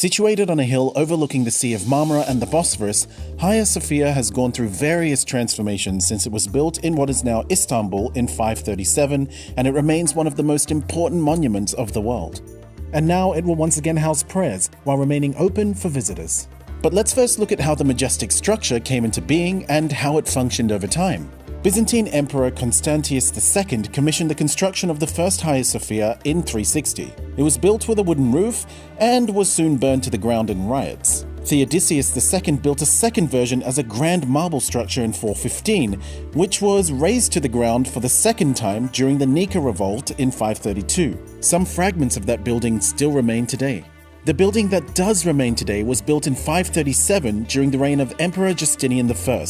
Situated on a hill overlooking the Sea of Marmara and the Bosphorus, Hagia Sophia has gone through various transformations since it was built in what is now Istanbul in 537, and it remains one of the most important monuments of the world. And now it will once again house prayers while remaining open for visitors. But let's first look at how the majestic structure came into being and how it functioned over time. Byzantine Emperor Constantinius II commissioned the construction of the first Hagia Sophia in 360. It was built with a wooden roof and was soon burned to the ground in riots. Theodosius II built a second version as a grand marble structure in 415, which was razed to the ground for the second time during the Nika Revolt in 532. Some fragments of that building still remain today. The building that does remain today was built in 537 during the reign of Emperor Justinian I,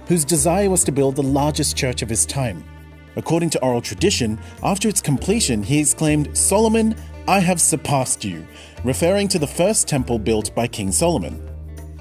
whose desire was to build the largest church of his time. According to oral tradition, after its completion, he exclaimed, "Solomon, I have surpassed you," referring to the first temple built by King Solomon.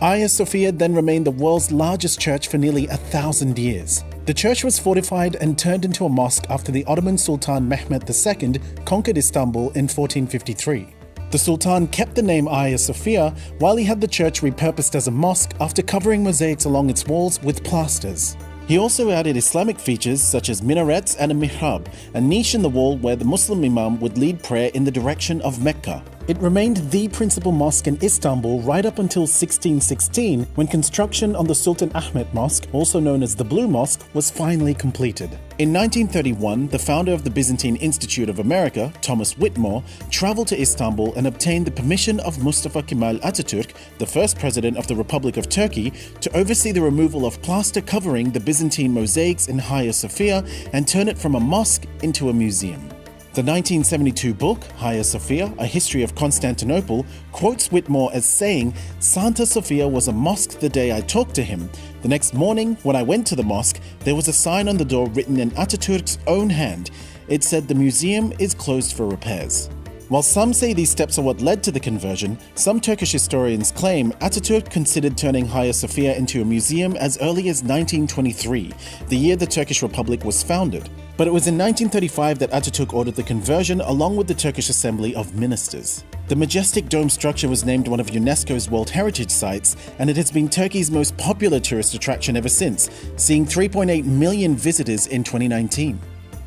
Hagia Sophia then remained the world's largest church for nearly 1,000 years. The church was fortified and turned into a mosque after the Ottoman Sultan Mehmed II conquered Istanbul in 1453. The Sultan kept the name Hagia Sophia while he had the church repurposed as a mosque after covering mosaics along its walls with plasters. He also added Islamic features such as minarets and a mihrab, a niche in the wall where the Muslim imam would lead prayer in the direction of Mecca. It remained the principal mosque in Istanbul right up until 1616, when construction on the Sultan Ahmet Mosque, also known as the Blue Mosque, was finally completed. In 1931, the founder of the Byzantine Institute of America, Thomas Whitmore, traveled to Istanbul and obtained the permission of Mustafa Kemal Atatürk, the first president of the Republic of Turkey, to oversee the removal of plaster covering the Byzantine mosaics in Hagia Sophia and turn it from a mosque into a museum. The 1972 book, Hagia Sophia, A History of Constantinople, quotes Whitmore as saying, "Santa Sophia was a mosque the day I talked to him. The next morning, when I went to the mosque, there was a sign on the door written in Atatürk's own hand. It said the museum is closed for repairs." While some say these steps are what led to the conversion, some Turkish historians claim Atatürk considered turning Hagia Sophia into a museum as early as 1923, the year the Turkish Republic was founded. But it was in 1935 that Atatürk ordered the conversion along with the Turkish Assembly of Ministers. The majestic dome structure was named one of UNESCO's World Heritage Sites, and it has been Turkey's most popular tourist attraction ever since, seeing 3.8 million visitors in 2019.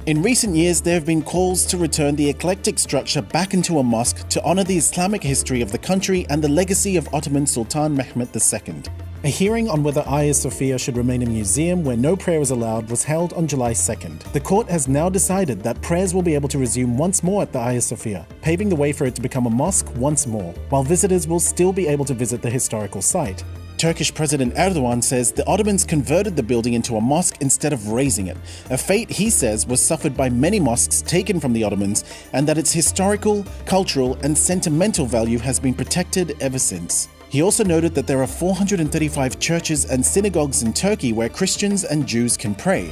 In recent years, there have been calls to return the eclectic structure back into a mosque to honor the Islamic history of the country and the legacy of Ottoman Sultan Mehmed II. A hearing on whether Hagia Sophia should remain a museum where no prayer is allowed was held on July 2nd. The court has now decided that prayers will be able to resume once more at the Hagia Sophia, paving the way for it to become a mosque once more, while visitors will still be able to visit the historical site. Turkish President Erdogan says the Ottomans converted the building into a mosque instead of razing it, a fate he says was suffered by many mosques taken from the Ottomans, and that its historical, cultural, and sentimental value has been protected ever since. He also noted that there are 435 churches and synagogues in Turkey where Christians and Jews can pray.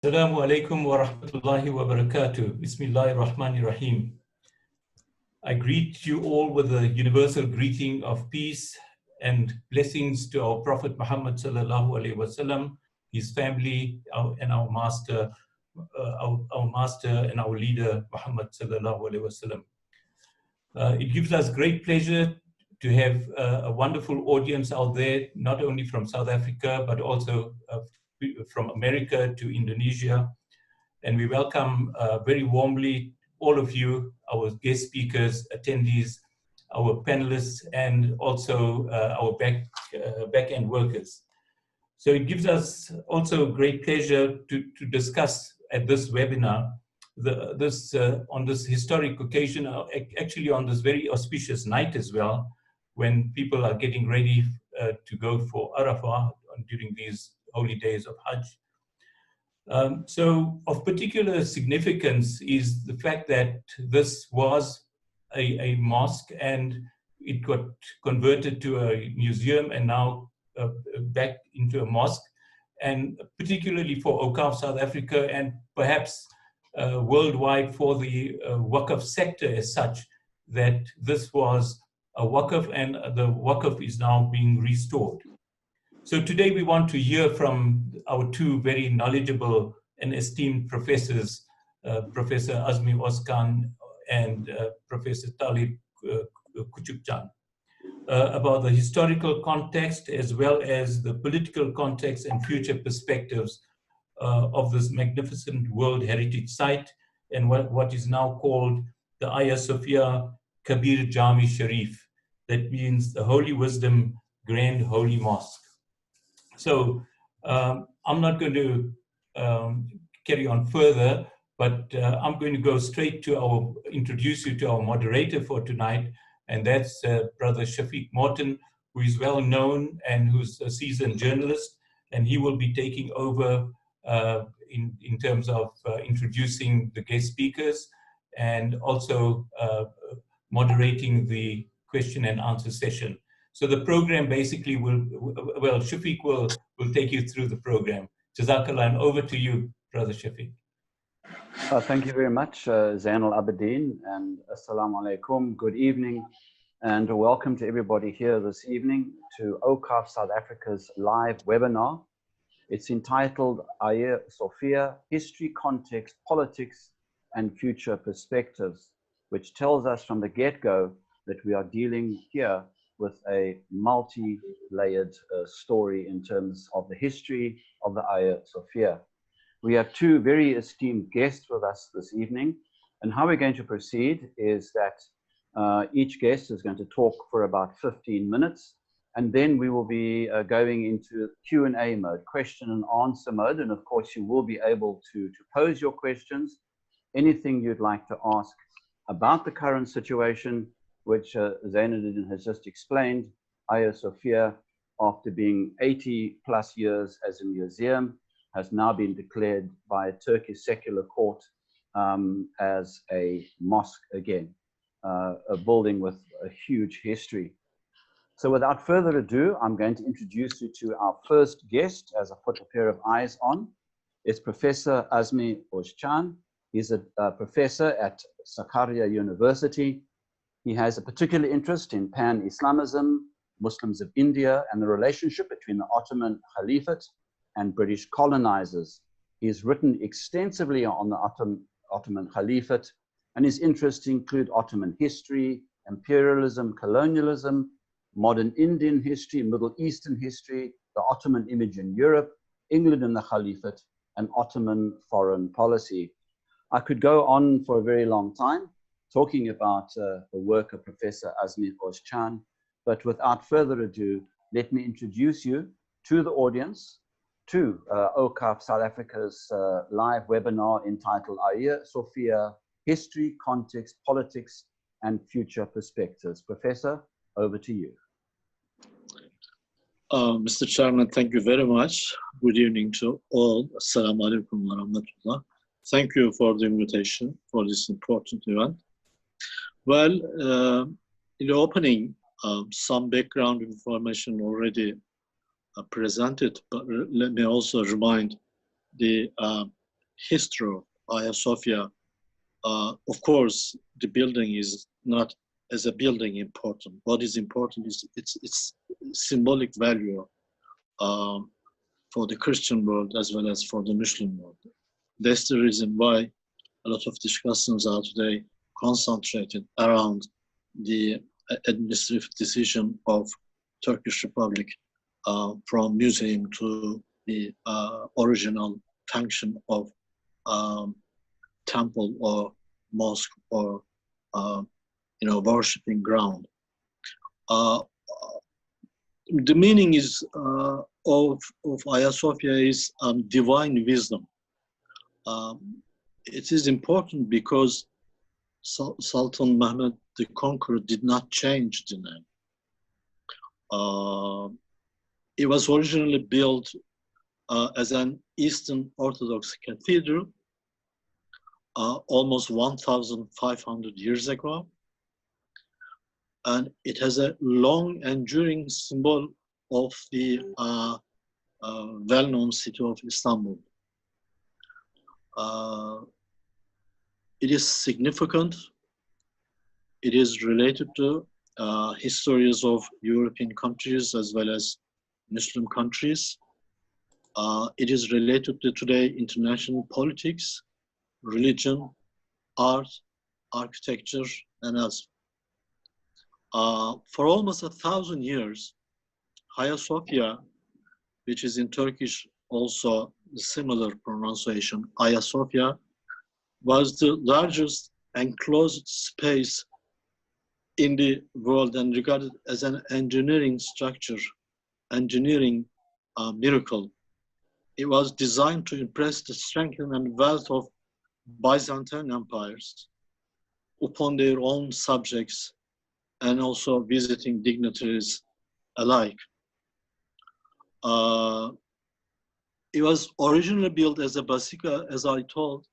Assalamu alaikum wa rahmatullahi wa barakatuh. Bismillahir Rahmanir Rahim. I greet you all with a universal greeting of peace and blessings to our Prophet Muhammad sallallahu alaihi wasallam, his family, and our master and our leader Muhammad sallallahu alaihi wasallam. It gives us great pleasure to have a wonderful audience out there, not only from South Africa but also from America to Indonesia, and we welcome very warmly all of you, our guest speakers, attendees, our panelists, and also our back-end workers. So it gives us also great pleasure to discuss at this webinar on this historic occasion, actually on this very auspicious night as well, when people are getting ready to go for Arafah during these holy days of Hajj. So of particular significance is the fact that this was a mosque and it got converted to a museum and now back into a mosque, and particularly for AWQAF South Africa and perhaps worldwide for the Waqf sector as such, that this was a Waqf and the Waqf is now being restored. So today we want to hear from our two very knowledgeable and esteemed professors, Professor Azmi Özkan and Professor Talib Küçükcan, about the historical context as well as the political context and future perspectives of this magnificent World Heritage Site and what is now called the Hagia Sophia Kabir Jami Sharif. That means the Holy Wisdom Grand Holy Mosque. So I'm not going to carry on further, but I'm going to go straight to introduce you to our moderator for tonight, and that's Brother Shafiq Morton, who is well known and who's a seasoned journalist, and he will be taking over in terms of introducing the guest speakers and also moderating the question and answer session. So the program basically Shafiq will take you through the program. Jazakallah, and over to you, Brother Shafiq. Thank you very much, Zain al-Abidin, and assalamu alaikum, good evening, and welcome to everybody here this evening to AWQAF South Africa's live webinar. It's entitled Hagia Sophia, History, Context, Politics, and Future Perspectives, which tells us from the get-go that we are dealing here with a multi-layered story in terms of the history of the Hagia Sophia. We have two very esteemed guests with us this evening, and how we're going to proceed is that each guest is going to talk for about 15 minutes, and then we will be going into Q&A mode, question and answer mode, and of course you will be able to pose your questions, anything you'd like to ask about the current situation, which Zainuddin has just explained. Hagia Sophia, after being 80 plus years as a museum, has now been declared by a Turkish secular court as a mosque again, a building with a huge history. So without further ado, I'm going to introduce you to our first guest, as I put a pair of eyes on. It's Professor Azmi Özkan. He's a professor at Sakarya University. He has a particular interest in pan-Islamism, Muslims of India, and the relationship between the Ottoman Caliphate and British colonizers. He has written extensively on the Ottoman Caliphate, and his interests include Ottoman history, imperialism, colonialism, modern Indian history, Middle Eastern history, the Ottoman image in Europe, England and the Caliphate, and Ottoman foreign policy. I could go on for a very long time talking about the work of Professor Azmi Özkan, but without further ado, let me introduce you to the audience, to AWQAF South Africa's live webinar entitled Hagia Sophia, History, Context, Politics, and Future Perspectives. Professor, over to you. Mr. Chairman, thank you very much. Good evening to all. Assalamu alaikum wa rahmatullah. Thank you for the invitation for this important event. Well, in the opening, some background information already presented, but let me also remind the history of Hagia Sophia. Of course, the building is not as a building important. What is important is its symbolic value for the Christian world as well as for the Muslim world. That's the reason why a lot of discussions are today concentrated around the administrative decision of Turkish Republic from museum to the original function of temple or mosque or worshipping ground. The meaning is of Hagia Sophia is divine wisdom. It is important because Sultan Mehmed the Conqueror did not change the name. It was originally built as an Eastern Orthodox cathedral almost 1,500 years ago. And it has a long enduring symbol of the well-known city of Istanbul. It is significant. It is related to histories of European countries as well as Muslim countries. It is related to today international politics, religion, art, architecture, and else. For almost 1,000 years, Hagia Sophia, which is in Turkish also similar pronunciation, Hagia Sophia, was the largest enclosed space in the world and regarded as an engineering structure, engineering miracle. It was designed to impress the strength and wealth of Byzantine empires upon their own subjects and also visiting dignitaries alike. It was originally built as a basilica, as I told,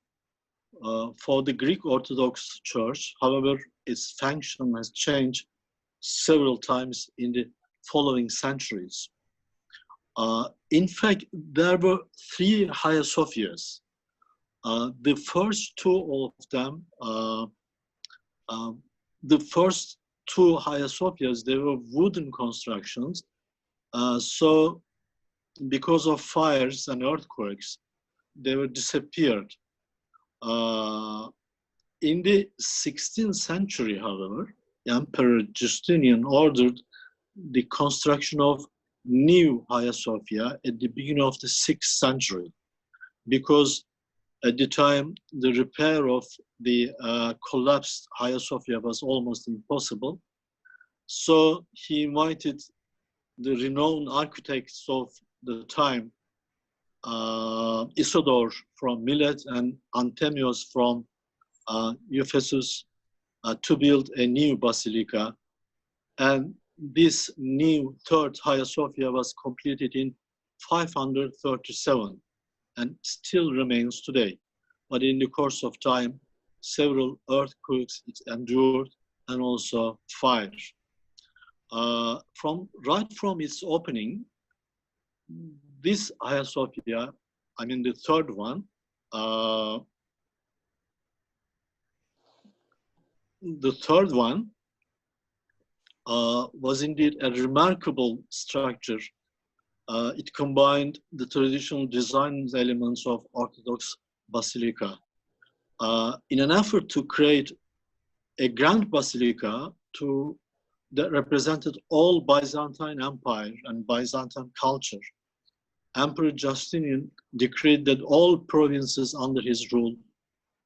for the Greek Orthodox Church. However, its function has changed several times in the following centuries. In fact, there were 3 Hagia Sophias. The first 2 of them, the first 2 Hagia Sophias, they were wooden constructions. So because of fires and earthquakes, they were disappeared. In the 16th century, however, Emperor Justinian ordered the construction of new Hagia Sophia at the beginning of the 6th century, because at the time the repair of the collapsed Hagia Sophia was almost impossible. So he invited the renowned architects of the time, Isidore from Milet and Anthemios from Ephesus, to build a new basilica. And this new 3rd Hagia Sophia was completed in 537 and still remains today. But in the course of time, several earthquakes it endured and also fire. Right from its opening, this Hagia Sophia, I mean the 3rd one, was indeed a remarkable structure. It combined the traditional design elements of Orthodox basilica. In an effort to create a grand basilica that represented all Byzantine Empire and Byzantine culture, Emperor Justinian decreed that all provinces under his rule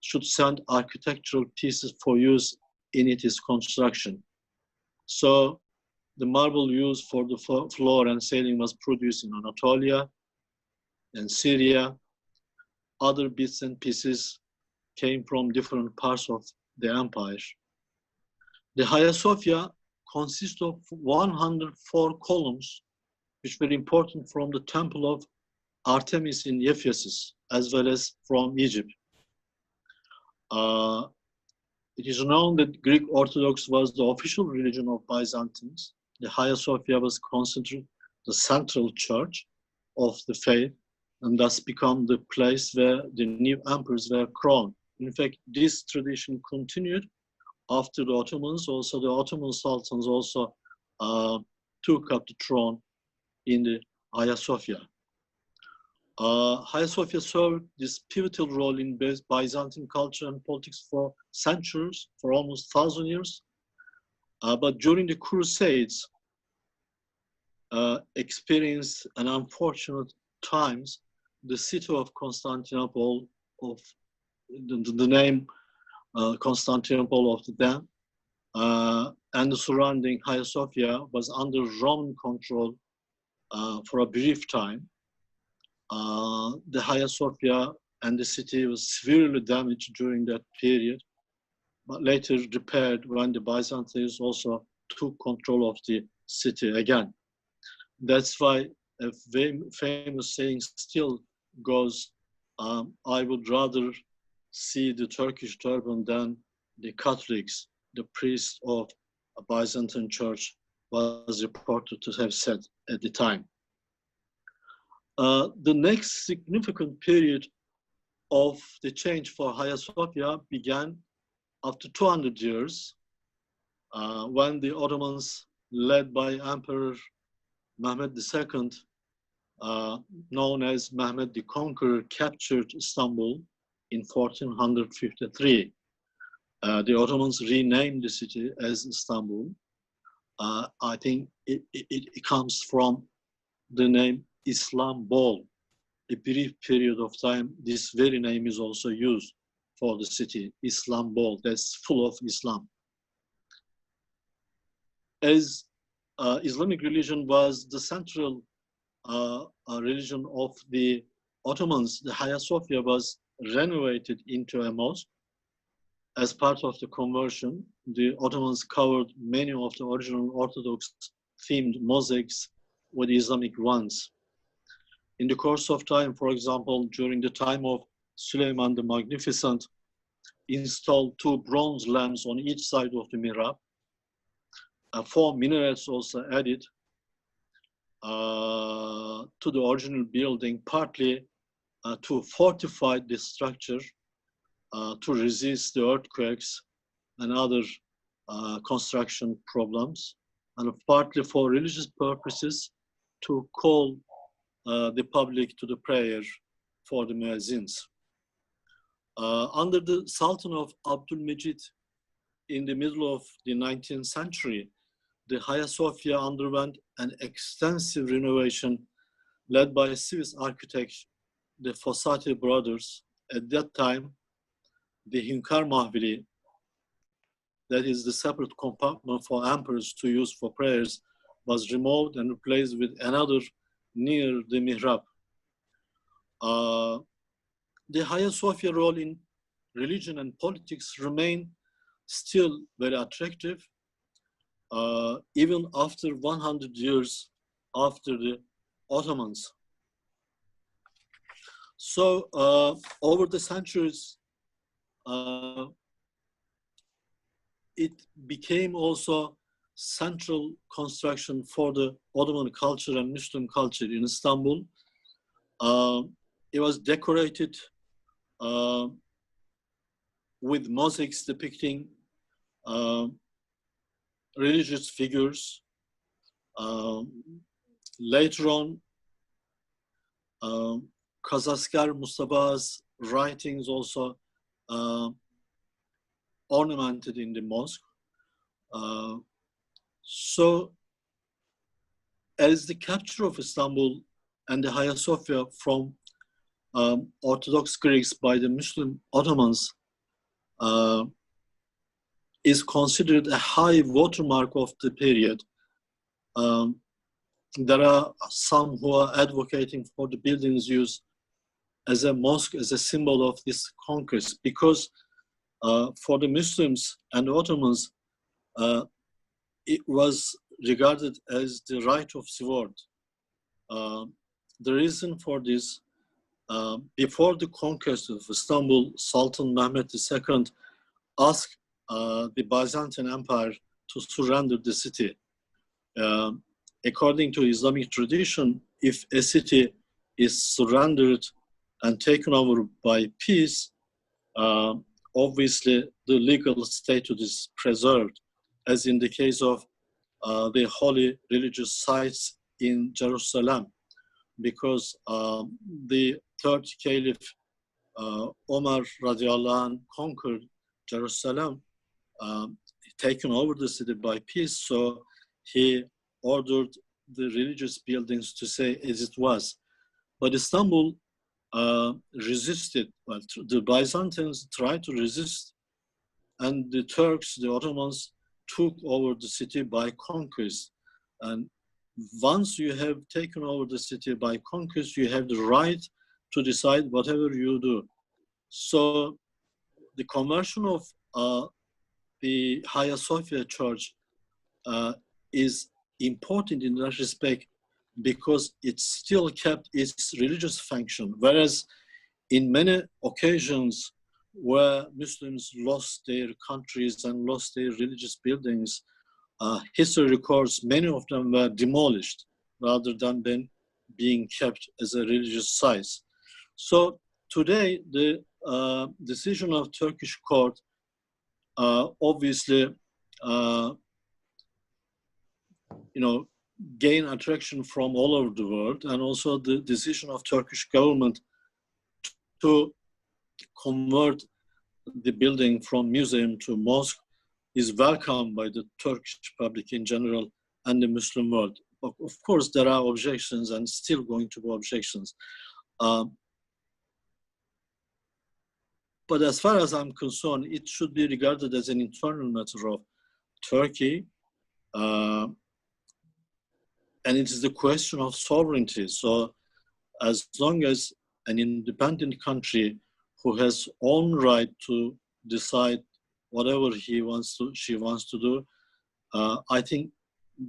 should send architectural pieces for use in its construction. So the marble used for the floor and ceiling was produced in Anatolia and Syria. Other bits and pieces came from different parts of the empire. The Hagia Sophia consists of 104 columns, which were important from the temple of Artemis in Ephesus, as well as from Egypt. It is known that Greek Orthodox was the official religion of Byzantines. The Hagia Sophia was considered the central church of the faith, and thus become the place where the new emperors were crowned. In fact, this tradition continued after the Ottomans. Also, the Ottoman sultans also took up the throne in the Hagia Sophia. Hagia Sophia served this pivotal role in Byzantine culture and politics for centuries, for almost 1,000 years. But during the Crusades, experienced an unfortunate times, the city of Constantinople, of the name Constantinople of the then, and the surrounding Hagia Sophia was under Roman control for a brief time. The Hagia Sophia and the city was severely damaged during that period, but later repaired when the Byzantines also took control of the city again. That's why a famous saying still goes, I would rather see the Turkish turban than the Catholics, the priest of a Byzantine church was reported to have said at the time. The next significant period of the change for Hagia Sophia began after 200 years, when the Ottomans, led by Emperor Mehmed II, known as Mehmed the Conqueror, captured Istanbul in 1453. The Ottomans renamed the city as Istanbul. I think it comes from the name Islam Bol. A brief period of time, this very name is also used for the city, Islam Bol, that's full of Islam. As Islamic religion was the central religion of the Ottomans, the Hagia Sophia was renovated into a mosque. As part of the conversion, the Ottomans covered many of the original Orthodox themed mosaics with Islamic ones. In the course of time, for example, during the time of Suleiman the Magnificent, installed 2 bronze lamps on each side of the mihrab. 4 minarets also added to the original building, partly to fortify the structure, to resist the earthquakes and other construction problems, and partly for religious purposes, to call the public to the prayer for the muezzins. Under the Sultan of Abdülmecid, in the middle of the 19th century, the Hagia Sophia underwent an extensive renovation led by Swiss architects, the Fossati brothers. At that time, the Hünkar Mahvili, that is the separate compartment for emperors to use for prayers, was removed and replaced with another near the mihrab. The Hagia Sophia role in religion and politics remain still very attractive, even after 100 years after the Ottomans. So over the centuries, it became also central construction for the Ottoman culture and Muslim culture in Istanbul. It was decorated with mosaics depicting religious figures. Later on, Kazaskar Mustapha's writings also ornamented in the mosque. So, as the capture of Istanbul and the Hagia Sophia from Orthodox Greeks by the Muslim Ottomans is considered a high watermark of the period. There are some who are advocating for the building's use as a mosque, as a symbol of this conquest, because for the Muslims and the Ottomans, it was regarded as the right of sword. The reason for this, before the conquest of Istanbul, Sultan Mehmed II asked the Byzantine Empire to surrender the city. According to Islamic tradition, if a city is surrendered and taken over by peace, obviously the legal status is preserved, as in the case of the holy religious sites in Jerusalem, because the third caliph, Omar radiallahu anh, conquered Jerusalem, taken over the city by peace, so he ordered the religious buildings to stay as it was. But Istanbul resisted. Well, the Byzantines tried to resist, and the Turks, the Ottomans, took over the city by conquest. And once you have taken over the city by conquest, you have the right to decide whatever you do. So the conversion of the Hagia Sophia Church is important in that respect, because it still kept its religious function, whereas in many occasions where Muslims lost their countries and lost their religious buildings, history records many of them were demolished rather than being kept as a religious site. So today, the decision of Turkish court obviously gain attraction from all over the world, and also the decision of Turkish government to convert the building from museum to mosque is welcomed by the Turkish public in general and the Muslim world. Of course, there are objections and still going to be objections. But as far as I'm concerned, it should be regarded as an internal matter of Turkey. And it is the question of sovereignty. So as long as an independent country who has own right to decide whatever she wants to do, I think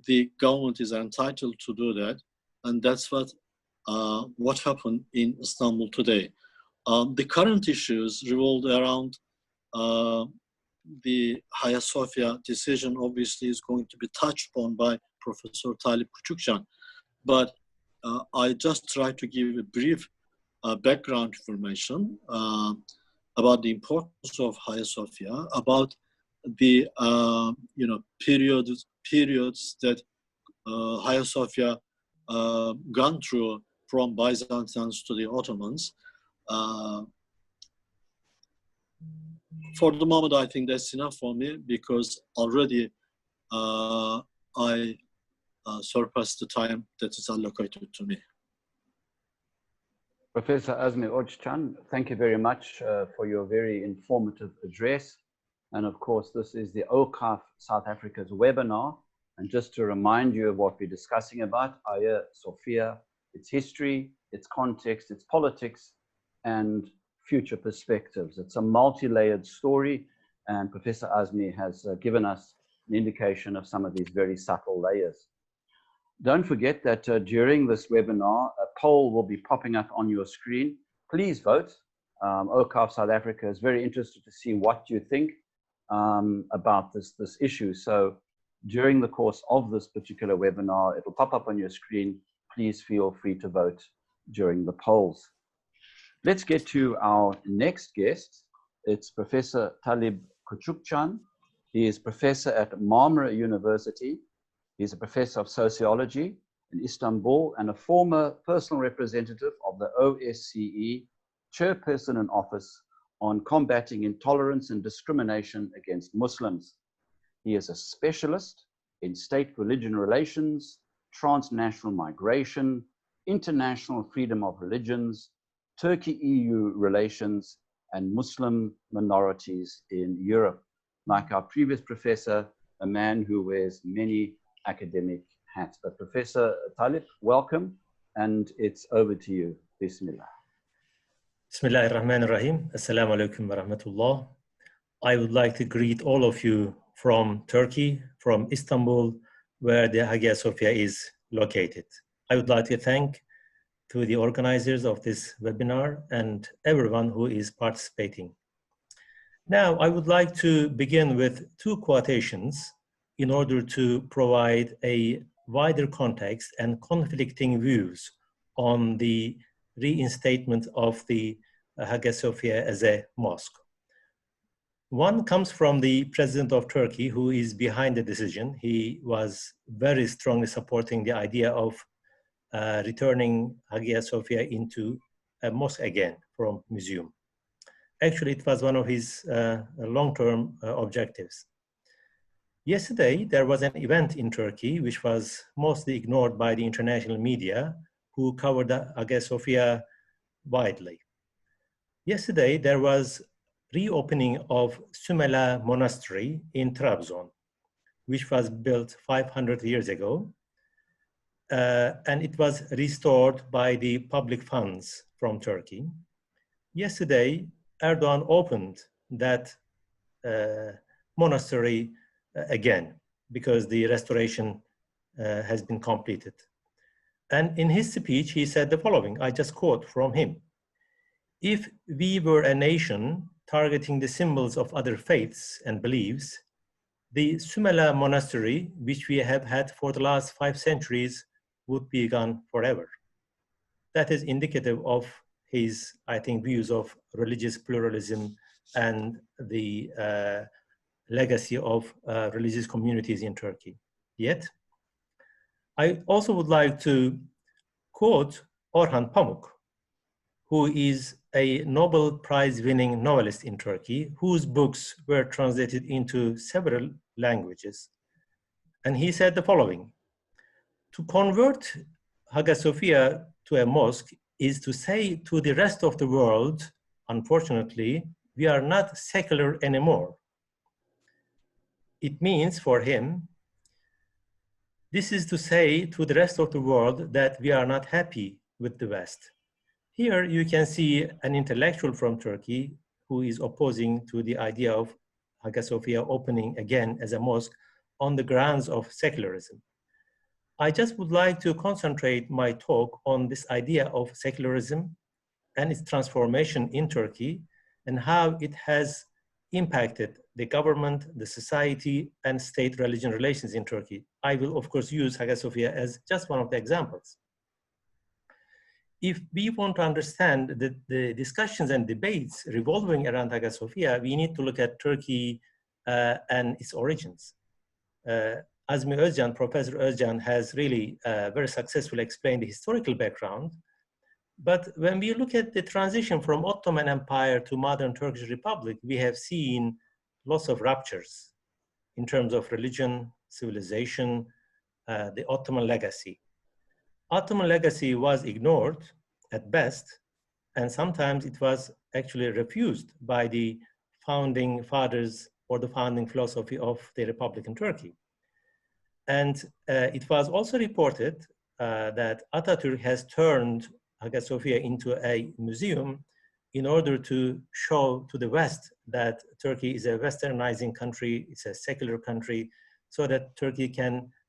the government is entitled to do that. And that's what happened in Istanbul today. The current issues revolved around the Hagia Sophia decision. Obviously is going to be touched upon by Professor Talip Küçükcan. But I just try to give a brief background information about the importance of Hagia Sophia, about the periods that Hagia Sophia gone through from Byzantines to the Ottomans. For the moment, I think that's enough for me because already I surpassed the time that is allocated to me. Professor Azmi Özcan, thank you very much for your very informative address. And of course, this is the AWQAF South Africa's webinar. And just to remind you of what we're discussing about Hagia Sophia, its history, its context, its politics, and future perspectives. It's a multi-layered story, and Professor Azmi has given us an indication of some of these very subtle layers. Don't forget that during this webinar, a poll will be popping up on your screen. Please vote. AWQAF South Africa is very interested to see what you think about this issue. So during the course of this particular webinar, it will pop up on your screen. Please feel free to vote during the polls. Let's get to our next guest. It's Professor Talip Küçükcan. He is professor at Marmara University. He's a professor of sociology in Istanbul and a former personal representative of the OSCE, chairperson in office on combating intolerance and discrimination against Muslims. He is a specialist in state-religion relations, transnational migration, international freedom of religions, Turkey-EU relations, and Muslim minorities in Europe. Like our previous professor, a man who wears many academic hats. But Professor Talip, welcome, and it's over to you. Bismillah. Bismillah ar-Rahman ar-Rahim. Assalamu alaikum wa rahmatullah. I would like to greet all of you from Turkey, from Istanbul, where the Hagia Sophia is located. I would like to thank to the organizers of this webinar and everyone who is participating. Now, I would like to begin with two quotations in order to provide a wider context and conflicting views on the reinstatement of the Hagia Sophia as a mosque. One comes from the president of Turkey, who is behind the decision. He was very strongly supporting the idea of returning Hagia Sophia into a mosque again from museum. Actually, it was one of his long-term objectives. Yesterday, there was an event in Turkey which was mostly ignored by the international media who covered the Hagia Sophia widely. Yesterday, there was reopening of Sümela Monastery in Trabzon, which was built 500 years ago. And it was restored by the public funds from Turkey. Yesterday, Erdogan opened that monastery again because the restoration has been completed. And in his speech, he said the following, I just quote from him. If we were a nation targeting the symbols of other faiths and beliefs, the Sümela Monastery, which we have had for the last 5 centuries, would be gone forever. That is indicative of his, I think, views of religious pluralism and the legacy of religious communities in Turkey. Yet, I also would like to quote Orhan Pamuk, who is a Nobel Prize winning novelist in Turkey, whose books were translated into several languages. And he said the following: to convert Hagia Sophia to a mosque is to say to the rest of the world, unfortunately, we are not secular anymore. It means for him, this is to say to the rest of the world that we are not happy with the West. Here you can see an intellectual from Turkey who is opposing to the idea of Hagia Sophia opening again as a mosque on the grounds of secularism. I just would like to concentrate my talk on this idea of secularism and its transformation in Turkey and how it has impacted the government, the society, and state-religion relations in Turkey. I will, of course, use Hagia Sophia as just one of the examples. If we want to understand the discussions and debates revolving around Hagia Sophia, we need to look at Turkey and its origins. Azmi Özcan, Professor Özcan, has really very successfully explained the historical background. But when we look at the transition from Ottoman Empire to modern Turkish Republic, we have seen lots of ruptures in terms of religion, civilization, the Ottoman legacy. Ottoman legacy was ignored at best, and sometimes it was actually refused by the founding fathers or the founding philosophy of the Republic in Turkey. And it was also reported that Atatürk has turned Hagia Sophia into a museum in order to show to the West that Turkey is a westernizing country, it's a secular country, so that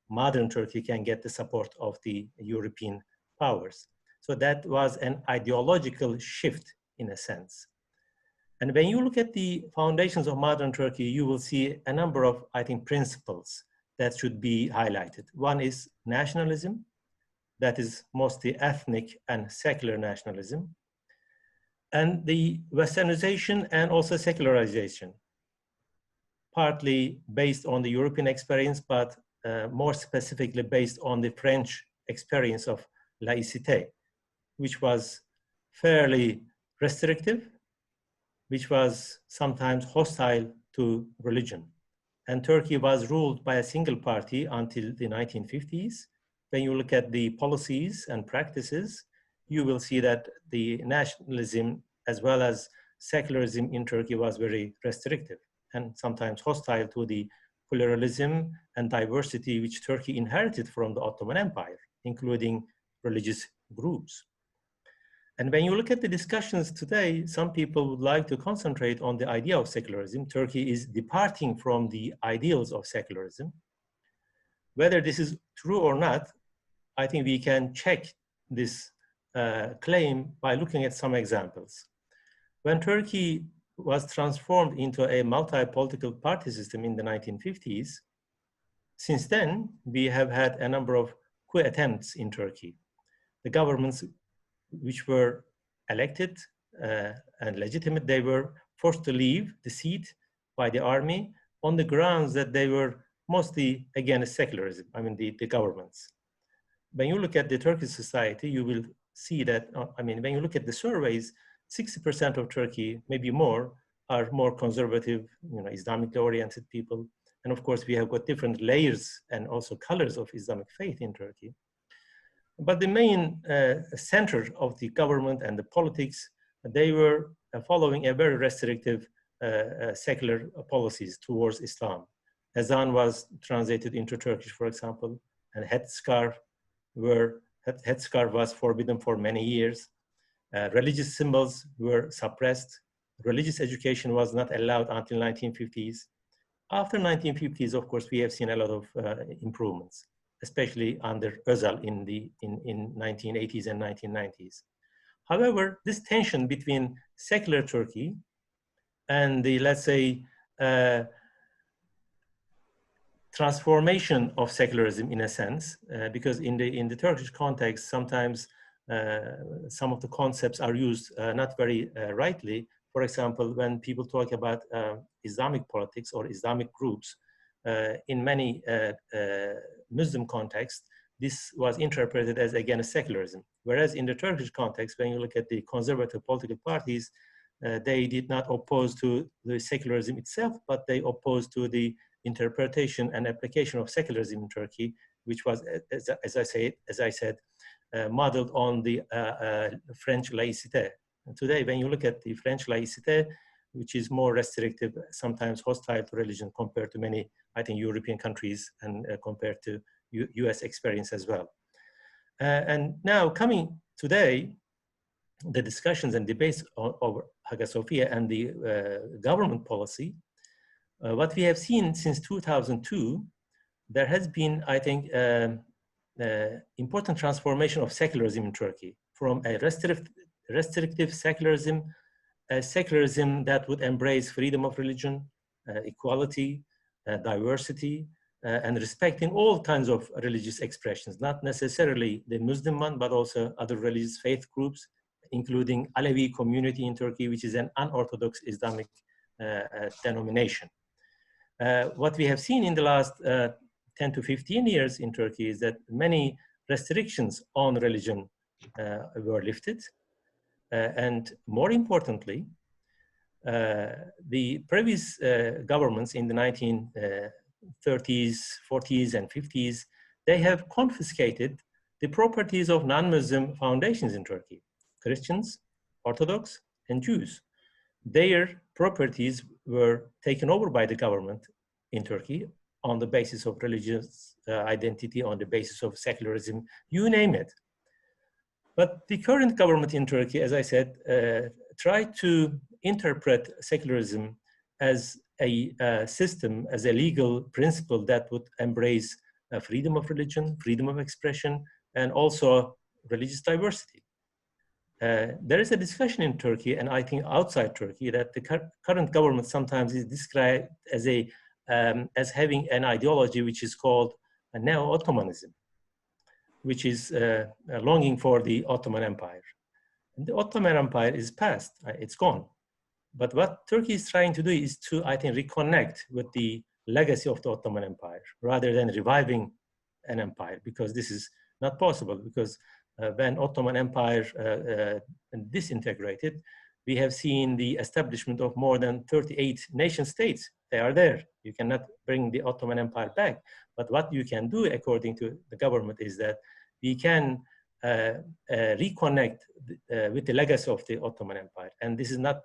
modern Turkey can get the support of the European powers. So that was an ideological shift in a sense. And when you look at the foundations of modern Turkey, you will see a number of, I think, principles that should be highlighted. One is nationalism, that is mostly ethnic and secular nationalism, and the westernization and also secularization, partly based on the European experience, but more specifically based on the French experience of laïcité, which was fairly restrictive, which was sometimes hostile to religion. And Turkey was ruled by a single party until the 1950s. When you look at the policies and practices, you will see that the nationalism as well as secularism in Turkey was very restrictive and sometimes hostile to the pluralism and diversity which Turkey inherited from the Ottoman Empire, including religious groups. And when you look at the discussions today, some people would like to concentrate on the idea of secularism. Turkey is departing from the ideals of secularism. Whether this is true or not, I think we can check this claim by looking at some examples. When Turkey was transformed into a multi-political party system in the 1950s, since then, we have had a number of coup attempts in Turkey. The governments which were elected and legitimate, they were forced to leave the seat by the army on the grounds that they were mostly against secularism, I mean the governments. When you look at the Turkish society, you will see that, when you look at the surveys, 60% of Turkey, maybe more, are more conservative, Islamically oriented people. And of course, we have got different layers and also colors of Islamic faith in Turkey. But the main center of the government and the politics, they were following a very restrictive secular policies towards Islam. Azan was translated into Turkish, for example, and headscarf was forbidden for many years. Religious symbols were suppressed. Religious education was not allowed until 1950s. After 1950s, of course, we have seen a lot of improvements, especially under Özal in 1980s and 1990s. However, this tension between secular Turkey and the, let's say, transformation of secularism in a sense, because in the Turkish context, sometimes some of the concepts are used not very rightly. For example, when people talk about Islamic politics or Islamic groups, in many Muslim contexts, this was interpreted as, again, a secularism. Whereas in the Turkish context, when you look at the conservative political parties, they did not oppose to the secularism itself, but they opposed to the interpretation and application of secularism in Turkey, which was, as I said, modeled on the French laïcité. And today, when you look at the French laïcité, which is more restrictive, sometimes hostile to religion compared to many, I think, European countries and compared to US experience as well. And now coming today, the discussions and debates over Hagia Sophia and the government policy, what we have seen since 2002, there has been, I think, important transformation of secularism in Turkey from a restrictive secularism, a secularism that would embrace freedom of religion, equality, diversity, and respecting all kinds of religious expressions, not necessarily the Muslim one, but also other religious faith groups, including Alevi community in Turkey, which is an unorthodox Islamic denomination. What we have seen in the last 10 to 15 years in Turkey is that many restrictions on religion were lifted. And more importantly, the previous governments in the 1930s, 40s, and 50s, they have confiscated the properties of non-Muslim foundations in Turkey, Christians, Orthodox, and Jews. Their properties were taken over by the government in Turkey on the basis of religious identity, on the basis of secularism, you name it. But the current government in Turkey, as I said, tried to interpret secularism as a system, as a legal principle that would embrace freedom of religion, freedom of expression, and also religious diversity. There is a discussion in Turkey, and I think outside Turkey, that the current government sometimes is described as as having an ideology which is called a neo-Ottomanism, which is longing for the Ottoman Empire. And the Ottoman Empire is past, it's gone. But what Turkey is trying to do is to, I think, reconnect with the legacy of the Ottoman Empire, rather than reviving an empire, because this is not possible, because when Ottoman Empire disintegrated, we have seen the establishment of more than 38 nation states. They are there. You cannot bring the Ottoman Empire back. But what you can do, according to the government, is that we can reconnect with the legacy of the Ottoman Empire. And this is not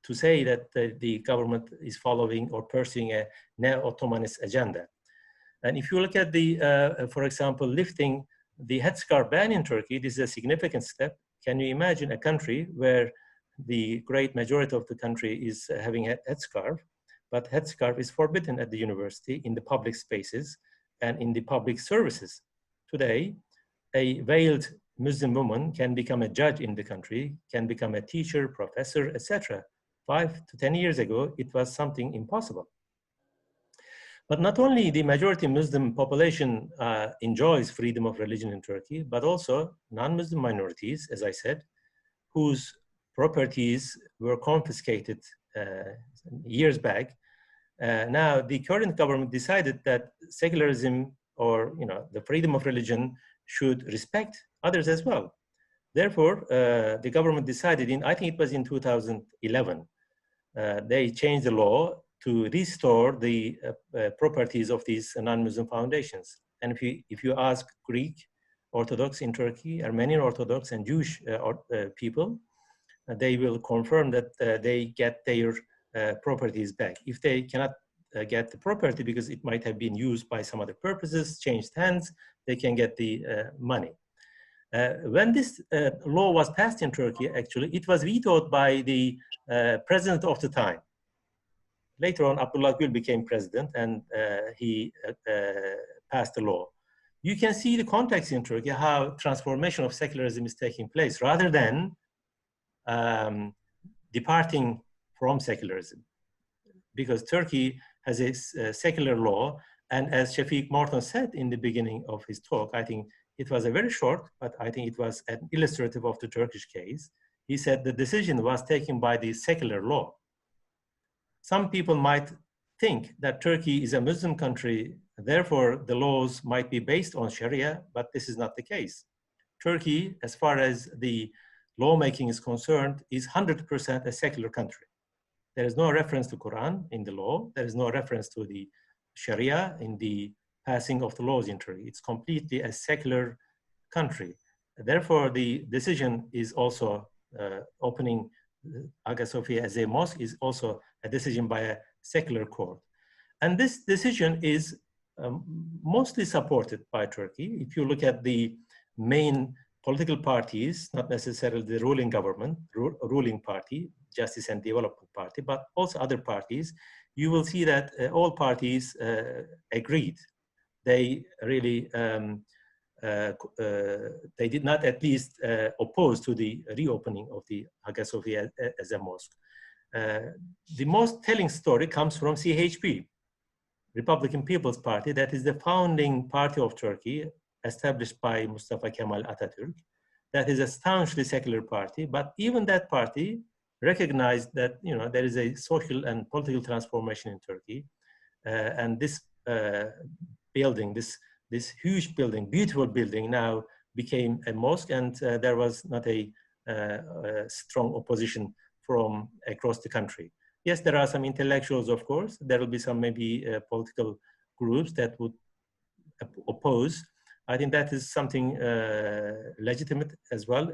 to say that the government is following or pursuing a neo-Ottomanist agenda. And if you look at the, for example, lifting the headscarf ban in Turkey, this is a significant step. Can you imagine a country where the great majority of the country is having a headscarf, but headscarf is forbidden at the university, in the public spaces, and in the public services? Today, a veiled Muslim woman can become a judge in the country, can become a teacher, professor, etc. 5 to 10 years ago, it was something impossible. But not only the majority Muslim population enjoys freedom of religion in Turkey, but also non-Muslim minorities, as I said, whose properties were confiscated years back. Now, the current government decided that secularism, or the freedom of religion, should respect others as well. Therefore, the government decided I think it was in 2011, they changed the law to restore the properties of these non-Muslim foundations. And if you ask Greek Orthodox in Turkey, Armenian Orthodox, and Jewish people, they will confirm that they get their properties back. If they cannot get the property because it might have been used by some other purposes, changed hands, they can get the money. When this law was passed in Turkey, actually, it was vetoed by the president of the time. Later on, Abdullah Gül became president, and he passed the law. You can see the context in Turkey, how transformation of secularism is taking place, rather than departing from secularism. Because Turkey has a secular law, and as Shafiq Morton said in the beginning of his talk, I think it was a very short, but I think it was an illustrative of the Turkish case. He said the decision was taken by the secular law. Some people might think that Turkey is a Muslim country Therefore, the laws might be based on Sharia, but this is not the case. Turkey, as far as the lawmaking is concerned, is 100% a secular country. There is no reference to Quran in the law. There is no reference to the Sharia in the passing of the laws in Turkey. It's completely a secular country. Therefore, the decision is also opening Hagia Sophia as a mosque is also a decision by a secular court. And this decision is mostly supported by Turkey. If you look at the main political parties, not necessarily the ruling government, ruling party, Justice and Development Party, but also other parties, you will see that all parties agreed. They really, they did not at least oppose to the reopening of the Hagia Sophia as a mosque. The most telling story comes from CHP, Republican People's Party, that is the founding party of Turkey, established by Mustafa Kemal Atatürk. That is a staunchly secular party, but even that party recognized that there is a social and political transformation in Turkey, and this building, this huge building, beautiful building, now became a mosque, and there was not a strong opposition from across the country. Yes, there are some intellectuals, of course. There will be some maybe political groups that would oppose. I think that is something legitimate as well,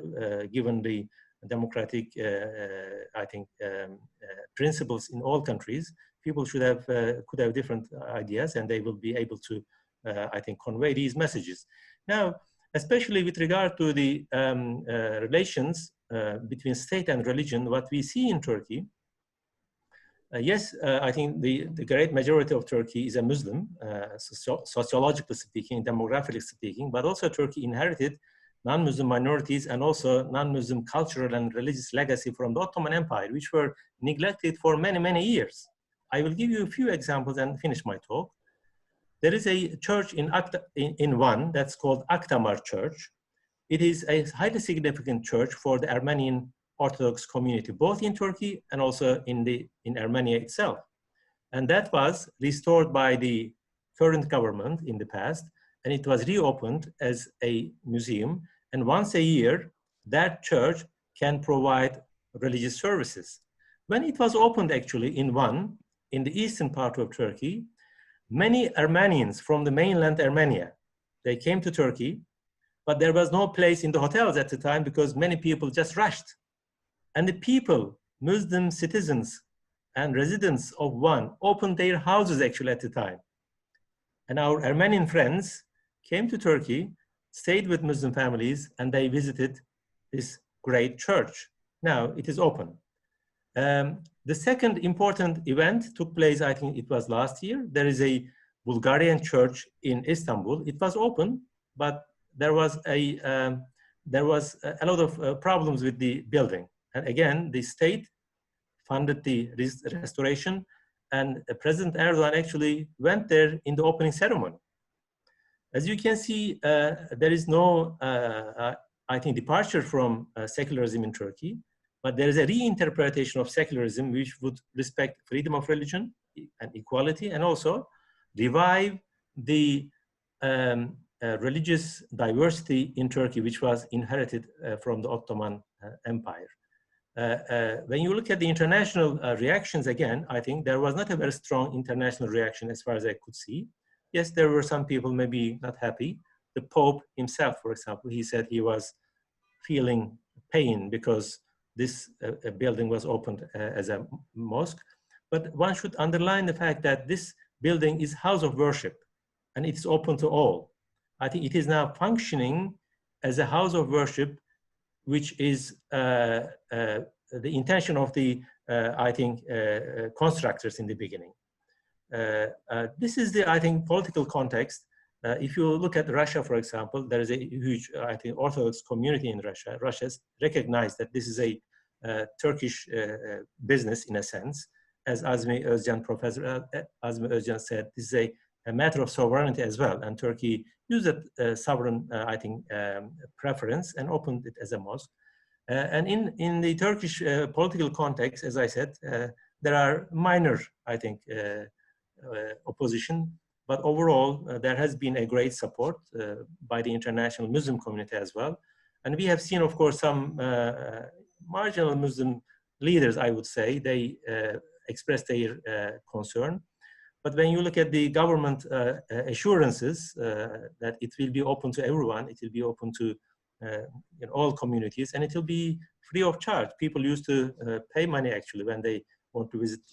given the democratic, I think, principles in all countries. People should have, could have different ideas, and they will be able to, I think, convey these messages. Now, especially with regard to the relations between state and religion, what we see in Turkey, yes, I think the great majority of Turkey is a Muslim, sociologically speaking, demographically speaking, but also Turkey inherited non-Muslim minorities and also non-Muslim cultural and religious legacy from the Ottoman Empire, which were neglected for many, many years. I will give you a few examples and finish my talk. There is a church in Van that's called Akdamar Church. It is a highly significant church for the Armenian Orthodox community, both in Turkey and also in Armenia itself. And that was restored by the current government in the past, and it was reopened as a museum. And once a year, that church can provide religious services. When it was opened actually in Van, in the eastern part of Turkey, many Armenians from the mainland Armenia, they came to Turkey, but there was no place in the hotels at the time because many people just rushed. And the people, Muslim citizens and residents of Van, opened their houses actually at the time. And our Armenian friends came to Turkey, stayed with Muslim families, and they visited this great church. Now it is open. The second important event took place, I think it was last year. There is a Bulgarian church in Istanbul. It was open, but there was a lot of problems with the building. And again, the state funded the restoration, and President Erdogan actually went there in the opening ceremony. As you can see, there is no, I think, departure from secularism in Turkey, but there is a reinterpretation of secularism which would respect freedom of religion and equality, and also revive the religious diversity in Turkey, which was inherited from the Ottoman Empire. When you look at the international reactions, again, I think there was not a very strong international reaction as far as I could see. Yes, there were some people maybe not happy. The Pope himself, for example, he said he was feeling pain because this building was opened as a mosque. But one should underline the fact that this building is house of worship and it's open to all. I think it is now functioning as a house of worship, which is the intention of the, I think, constructors in the beginning. This is the, I think, political context. If you look at Russia, for example, there is a huge, I think, Orthodox community in Russia. Russia's recognized that this is a Turkish business in a sense. As Azmi Özcan, Professor Azmi Özcan said, this is a matter of sovereignty as well. And Turkey used that sovereign, I think, preference and opened it as a mosque. And in the Turkish political context, as I said, there are minor, I think, opposition, But overall, there has been a great support by the international Muslim community as well. And we have seen, of course, some marginal Muslim leaders, I would say, they expressed their concern. But when you look at the government assurances that it will be open to everyone, it will be open to all communities, and it will be free of charge. People used to pay money actually when they want to visit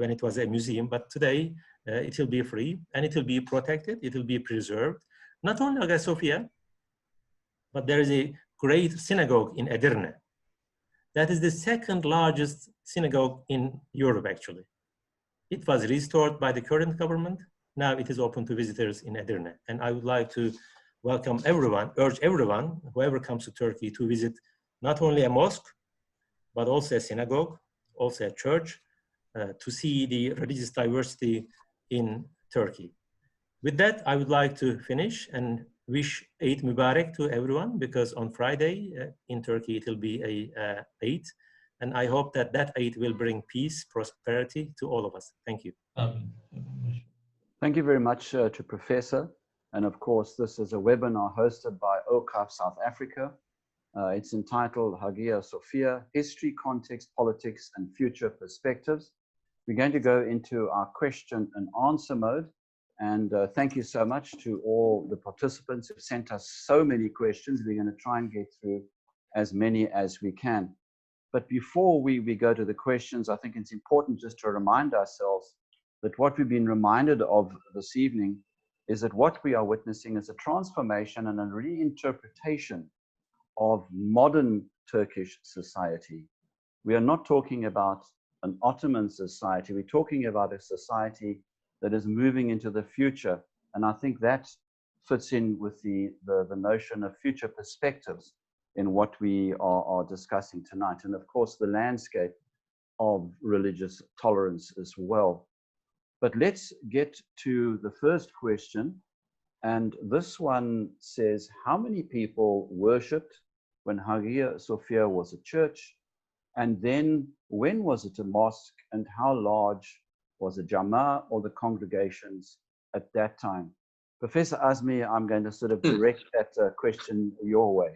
when it was a museum, but today it will be free and it will be protected, it will be preserved. Not only Hagia Sophia, but there is a great synagogue in Edirne. That is the second largest synagogue in Europe actually. It was restored by the current government. Now it is open to visitors in Edirne. And I would like to welcome everyone, urge everyone, whoever comes to Turkey, to visit not only a mosque, but also a synagogue, also a church, to see the religious diversity in Turkey. With that, I would like to finish and wish Eid Mubarak to everyone, because on Friday in Turkey, it will be a Eid. And I hope that that Eid will bring peace, prosperity to all of us. Thank you. Thank you very much to Professor. And of course, this is a webinar hosted by AWQAF South Africa. It's entitled Hagia Sophia, History, Context, Politics, and Future Perspectives. We're going to go into our question and answer mode. And thank you so much to all the participants who've sent us so many questions. We're going to try and get through as many as we can. But before we go to the questions, I think it's important just to remind ourselves that what we've been reminded of this evening is that what we are witnessing is a transformation and a reinterpretation of modern Turkish society. We are not talking about an Ottoman society. We're talking about a society that is moving into the future. And I think that fits in with the notion of future perspectives in what we are discussing tonight. And of course, the landscape of religious tolerance as well. But let's get to the first question. And this one says, how many people worshipped when Hagia Sophia was a church? And then when was it a mosque? And how large was a Jama or the congregations at that time? Professor Azmi, I'm going to sort of direct that question your way.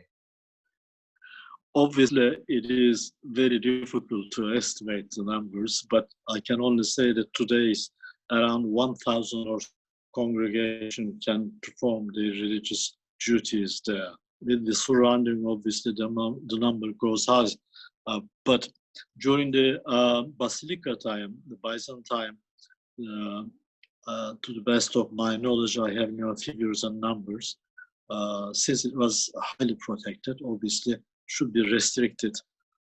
Obviously, it is very difficult to estimate the numbers, but I can only say that today is around 1,000 or congregation can perform the religious duties there. With the surrounding, obviously, the number goes high. But during the Basilica time, the Byzantine, to the best of my knowledge, I have no figures and numbers. Since it was highly protected, obviously, should be restricted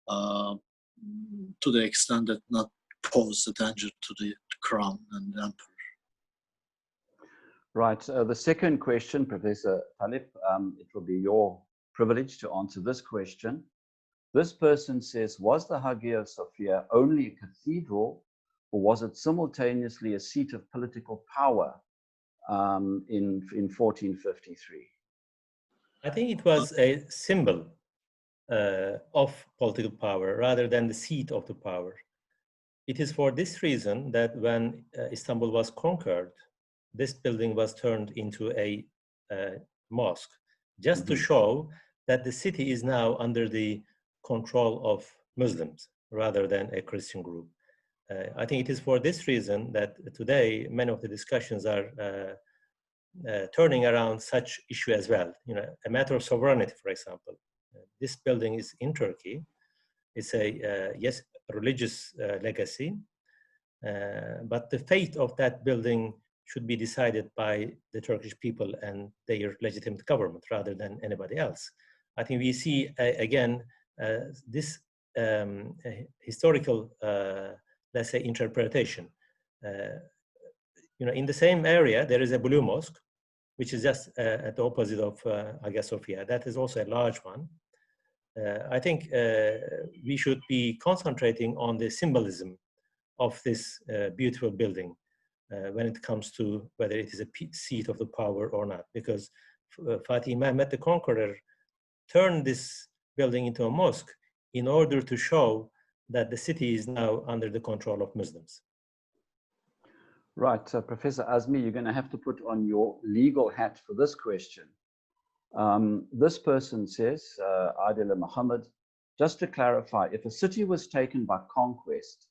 to the extent that not pose a danger to the crown and the emperor. Right. The second question, Professor Talib, it will be your privilege to answer this question. This person says, was the Hagia Sophia only a cathedral, or was it simultaneously a seat of political power in 1453? I think it was a symbol of political power rather than the seat of the power. It is for this reason that when Istanbul was conquered, this building was turned into a mosque, just to show that the city is now under the control of Muslims rather than a Christian group. I think it is for this reason that today many of the discussions are turning around such issue as well. You know, a matter of sovereignty, for example. This building is in Turkey. It's a yes, religious legacy, but the fate of that building should be decided by the Turkish people and their legitimate government rather than anybody else. I think we see again this historical, let's say, interpretation. You know, in the same area there is a blue mosque, which is just at the opposite of Hagia Sophia. That is also a large one. I think we should be concentrating on the symbolism of this beautiful building when it comes to whether it is a seat of the power or not, because Fatih Mehmet the Conqueror turned this building into a mosque in order to show that the city is now under the control of Muslims. Right, Professor Azmi, you're going to have to put on your legal hat for this question. This person says, Adila Muhammad, just to clarify, if a city was taken by conquest,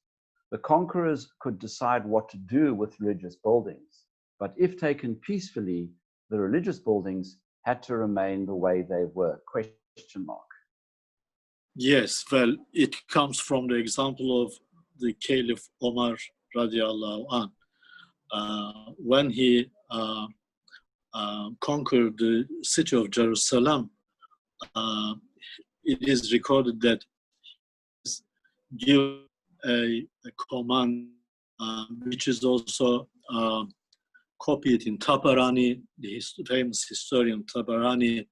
the conquerors could decide what to do with religious buildings. But if taken peacefully, the religious buildings had to remain the way they were, question mark. Yes, well, it comes from the example of the Caliph Omar radiallahu anh. When he conquered the city of Jerusalem, it is recorded that he gave a command, which is also copied in Tabarani, the famous historian Tabarani,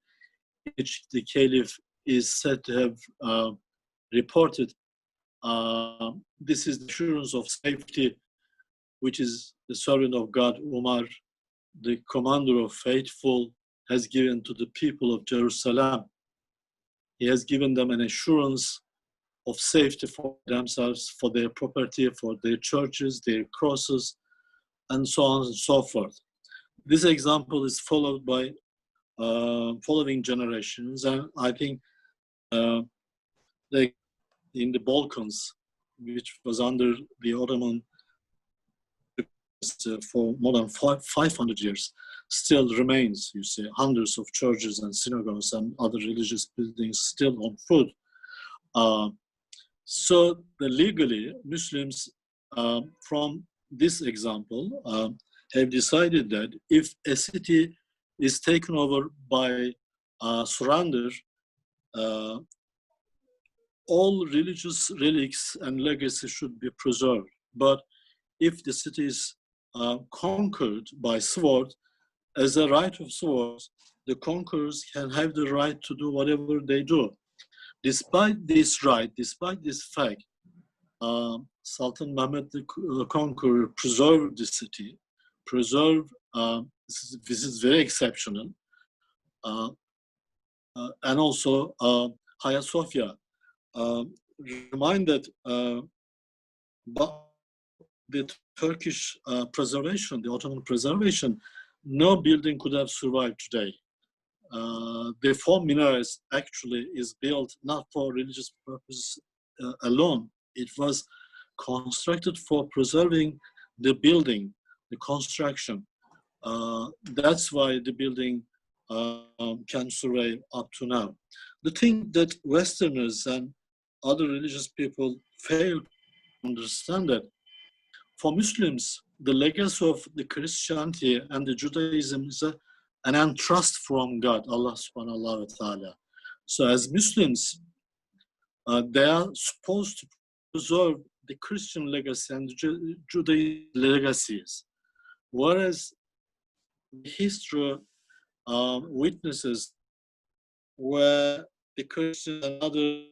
which the Caliph is said to have reported. This is the assurance of safety, which is the servant of God, Umar, the commander of faithful, has given to the people of Jerusalem. He has given them an assurance of safety for themselves, for their property, for their churches, their crosses, and so on and so forth. This example is followed by following generations, and I think in the Balkans, which was under the Ottoman for more than 500 years, still remains, you see, hundreds of churches and synagogues and other religious buildings still on foot. So legally, Muslims, from this example, have decided that if a city is taken over by surrender, all religious relics and legacy should be preserved. But if the city is conquered by sword, as a right of sword, the conquerors can have the right to do whatever they do. Despite this right, despite this fact, Sultan Mehmed the Conqueror preserved the city, preserved, this is very exceptional, and also Hagia Sophia. Remind that but the Turkish preservation, the Ottoman preservation, no building could have survived today. The 4 minarets actually is built not for religious purposes alone. It was constructed for preserving the building, the construction. That's why the building can survive up to now. The thing that Westerners and other religious people fail to understand that for Muslims, the legacy of the Christianity and the Judaism is an entrust from God, Allah subhanahu wa ta'ala. So as Muslims, they are supposed to preserve the Christian legacy and the Judaism legacies. Whereas history witnesses where the Christians and other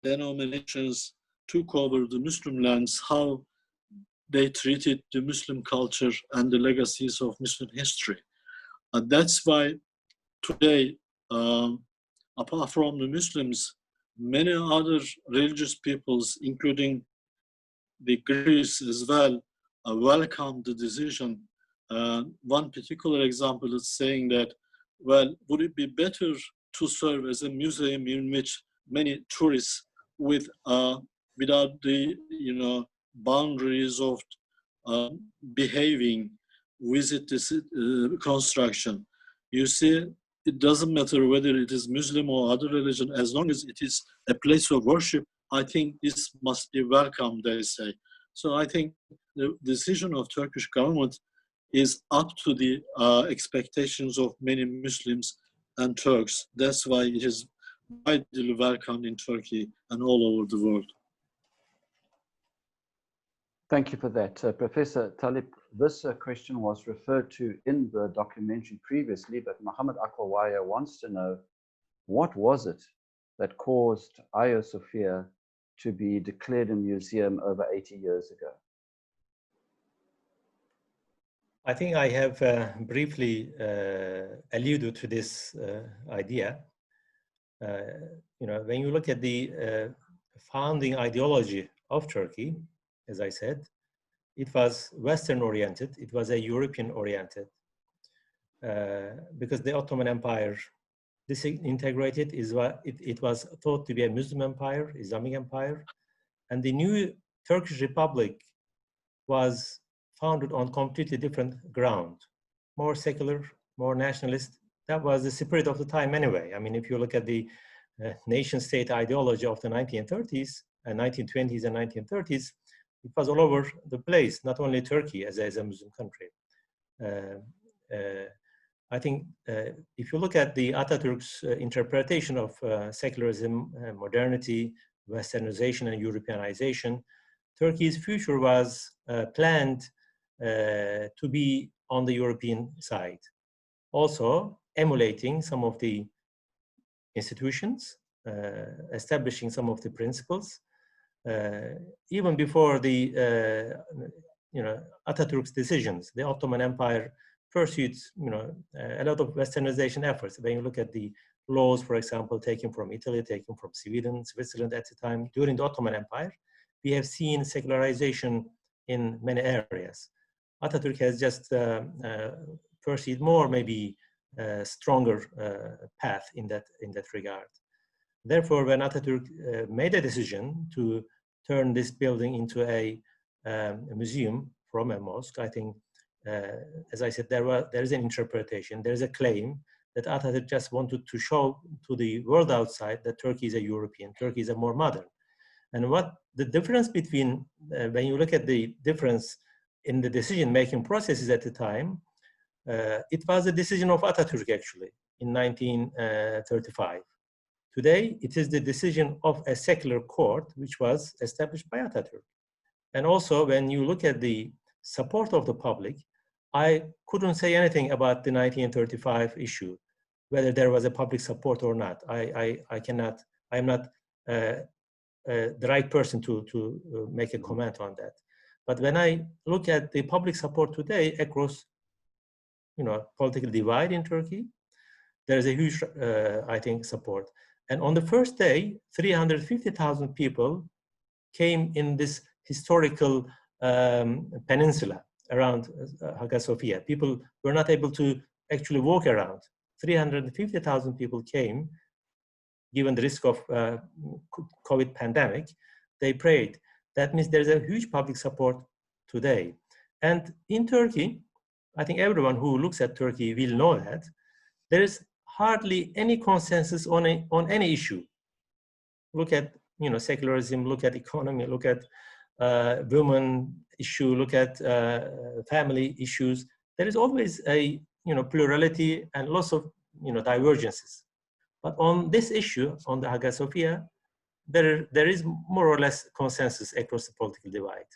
denominations took over the Muslim lands, how they treated the Muslim culture and the legacies of Muslim history. That's why today, apart from the Muslims, many other religious peoples, including the Greeks as well, welcome the decision. One particular example is saying that, well, would it be better to serve as a museum in which many tourists without the boundaries of behaving visit this construction? You see, it doesn't matter whether it is Muslim or other religion, as long as it is a place of worship, I think this must be welcome, they say. So I think the decision of Turkish government is up to the expectations of many Muslims and Turks. That's why it is widely welcomed in Turkey and all over the world. Thank you for that. Professor Talib, this question was referred to in the documentary previously, but Muhammad Akwawaya wants to know, what was it that caused Hagia Sophia to be declared a museum over 80 years ago? I think I have briefly alluded to this idea. When you look at the founding ideology of Turkey, as I said, it was Western oriented, it was a European oriented, because the Ottoman Empire disintegrated, it was thought to be a Muslim empire, Islamic empire, and the new Turkish Republic was founded on completely different ground, more secular, more nationalist. That was the spirit of the time anyway. I mean, if you look at the nation-state ideology of the 1930s and 1920s and 1930s, it was all over the place, not only Turkey as a Muslim country. I think if you look at the Atatürk's interpretation of secularism, modernity, Westernization and Europeanization, Turkey's future was planned to be on the European side. Also emulating some of the institutions, establishing some of the principles. Even before the Atatürk's decisions, the Ottoman Empire pursued a lot of Westernization efforts. When you look at the laws, for example, taken from Italy, taken from Sweden, Switzerland at the time, during the Ottoman Empire, we have seen secularization in many areas. Atatürk has just pursued more, maybe stronger path in that regard. Therefore, when Atatürk made a decision to turn this building into a museum from a mosque, I think, as I said, there is an interpretation, there is a claim that Atatürk just wanted to show to the world outside that Turkey is a European, Turkey is a more modern. And what the difference between, when you look at the difference in the decision-making processes at the time, it was a decision of Atatürk actually in 1935. Today, it is the decision of a secular court which was established by Atatürk. And also, when you look at the support of the public, I couldn't say anything about the 1935 issue, whether there was a public support or not. I'm not the right person to make a comment on that. But when I look at the public support today across, political divide in Turkey, there is a huge, I think, support. And on the first day, 350,000 people came in this historical peninsula around Hagia Sophia. People were not able to actually walk around. 350,000 people came, given the risk of COVID pandemic, they prayed. That means there's a huge public support today. And in Turkey, I think everyone who looks at Turkey will know that there is hardly any consensus on any issue. Look at secularism, look at economy, look at women issue, look at family issues. There is always a plurality and lots of divergences. But on this issue, on the Hagia Sophia, there is more or less consensus across the political divide.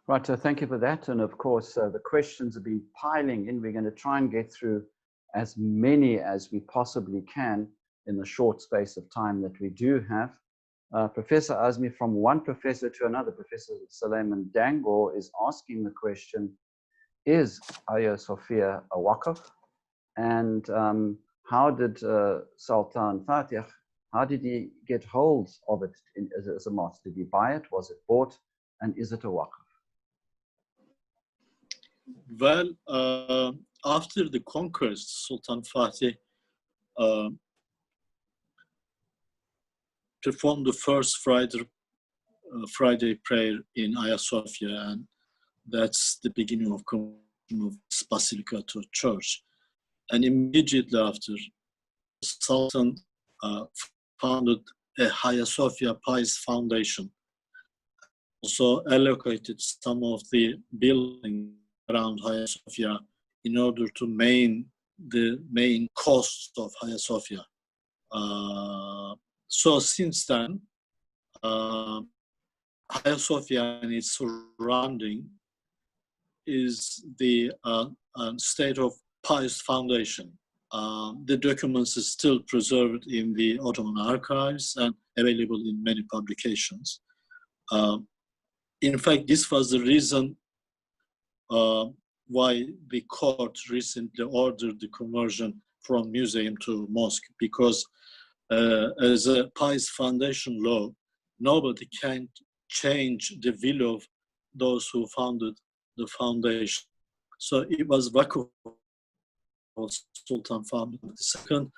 Right, so thank you for that. And of course, the questions have been piling in. We're going to try and get through as many as we possibly can in the short space of time that we do have. Professor Azmi, from one professor to another, Professor Suleiman Dangor is asking the question, is Hagia Sophia a Waqf? And how did Sultan Fatih, how did he get hold of it as a mosque? Did he buy it? Was it bought? And is it a Waqf? Well, after the conquest, Sultan Fatih performed the first Friday prayer in Hagia Sophia, and that's the beginning of this basilica to church. And immediately after, Sultan founded a Hagia Sophia Pious Foundation. Also allocated some of the buildings around Hagia Sophia in order to the main costs of Hagia Sophia. So since then, Hagia Sophia and its surrounding is the state of pious foundation. The documents are still preserved in the Ottoman archives and available in many publications. In fact, this was the reason why the court recently ordered the conversion from museum to mosque, because as a pious foundation law, nobody can change the will of those who founded the foundation. So it was Waqf of Sultan Fatih II,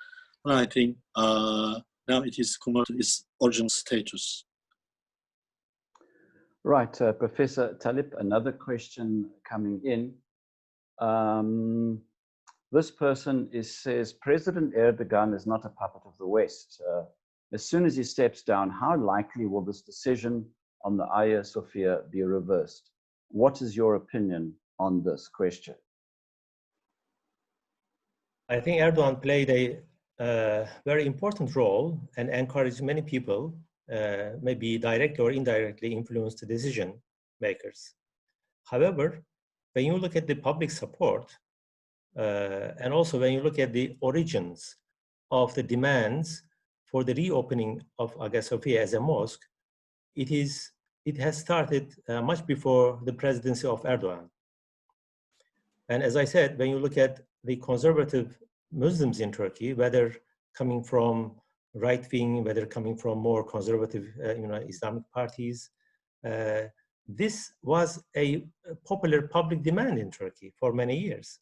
and I think now it is converted to its original status. Right, Professor Talib, another question coming in. This person says, President Erdogan is not a puppet of the West. As soon as he steps down, how likely will this decision on the Hagia Sophia be reversed? What is your opinion on this question? I think Erdogan played a very important role and encouraged many people, maybe directly or indirectly influenced the decision makers. However, when you look at the public support, and also when you look at the origins of the demands for the reopening of Hagia Sophia as a mosque, it has started much before the presidency of Erdogan. And as I said, when you look at the conservative Muslims in Turkey, whether coming from right wing, whether coming from more conservative Islamic parties, this was a popular public demand in Turkey for many years.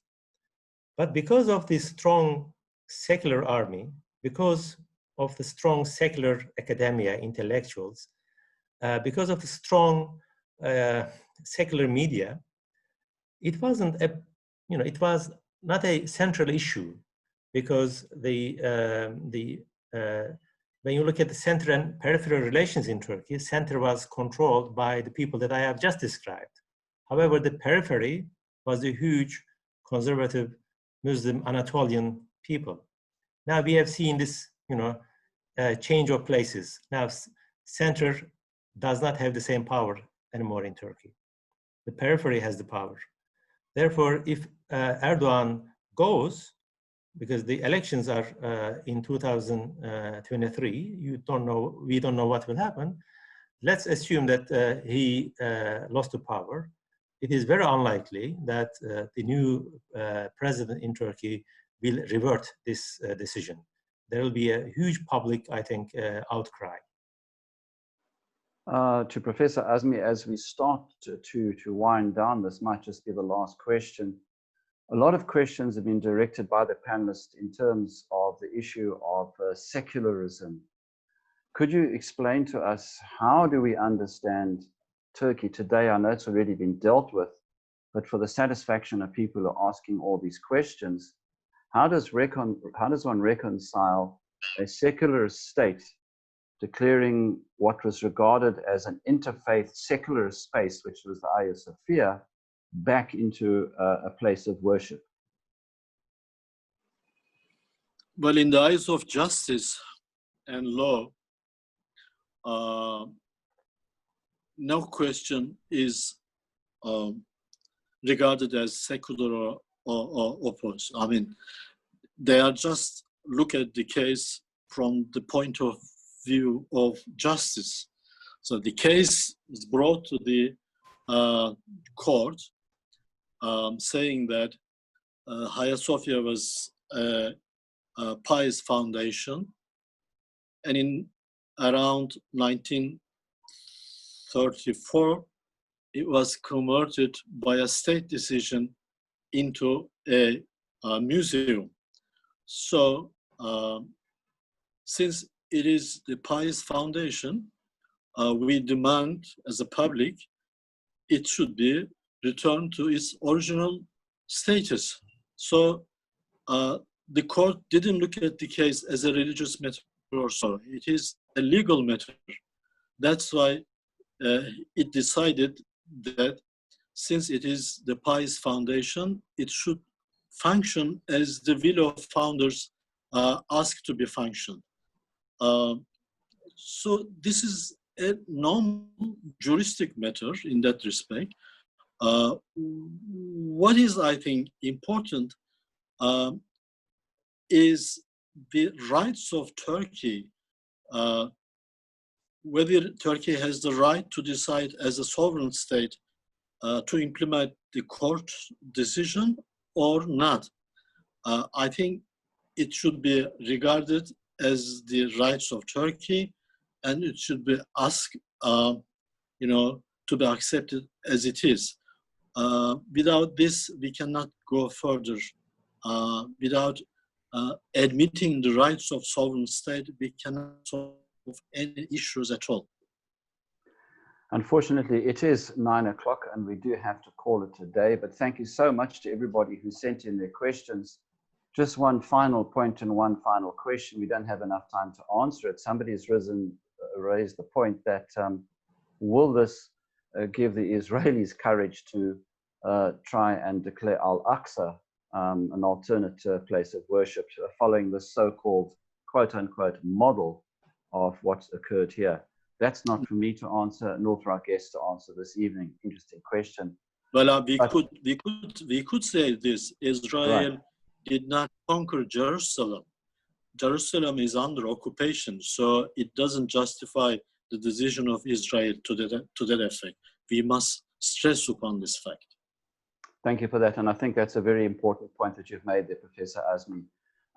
But because of the strong secular army, because of the strong secular academia, intellectuals, because of the strong secular media, it wasn't it was not a central issue, because when you look at the center and peripheral relations in Turkey, center was controlled by the people that I have just described. However, the periphery was a huge conservative Muslim Anatolian people. Now we have seen this, change of places. Now center does not have the same power anymore in Turkey. The periphery has the power. Therefore, if Erdogan goes, because the elections are in 2023, we don't know what will happen. Let's assume that he lost the power. It is very unlikely that the new president in Turkey will revert this decision. There will be a huge public, I think, outcry. To Professor Azmi, as we start to wind down, this might just be the last question. A lot of questions have been directed by the panelists in terms of the issue of secularism. Could you explain to us, how do we understand Turkey today? I know it's already been dealt with, but for the satisfaction of people who are asking all these questions, how does one reconcile a secular state declaring what was regarded as an interfaith secular space, which was the Hagia Sophia, back into a place of worship? Well, in the eyes of justice and law, no question is regarded as secular or opposed. I mean, they are just look at the case from the point of view of justice. So the case is brought to the court, saying that Hagia Sophia was a pious foundation, and in around 1934, it was converted by a state decision into a museum. So, since it is the pious foundation, we demand as a public, it should be returned to its original status. So the court didn't look at the case as a religious matter or so. It is a legal matter. That's why it decided that since it is the pious foundation, it should function as the will of founders asked to be functioned. So this is a non-juristic matter in that respect. What is, I think, important is the rights of Turkey, whether Turkey has the right to decide as a sovereign state to implement the court decision or not. I think it should be regarded as the rights of Turkey, and it should be asked, to be accepted as it is. Without this, we cannot go further. Without admitting the rights of sovereign state, we cannot solve any issues at all. Unfortunately, it is 9 o'clock and we do have to call it a day, but thank you so much to everybody who sent in their questions. Just one final point and one final question. We don't have enough time to answer it. Somebody has raised the point that will this give the Israelis courage to try and declare Al-Aqsa an alternate place of worship following the so-called quote-unquote model of what's occurred here? That's not for me to answer, nor for our guests to answer this evening. Interesting question. Well, we could say this: Israel did not conquer Jerusalem. Jerusalem is under occupation, so it doesn't justify the decision of Israel to that effect. We must stress upon this fact. Thank you for that, and I think that's a very important point that you've made there, Professor Azmi.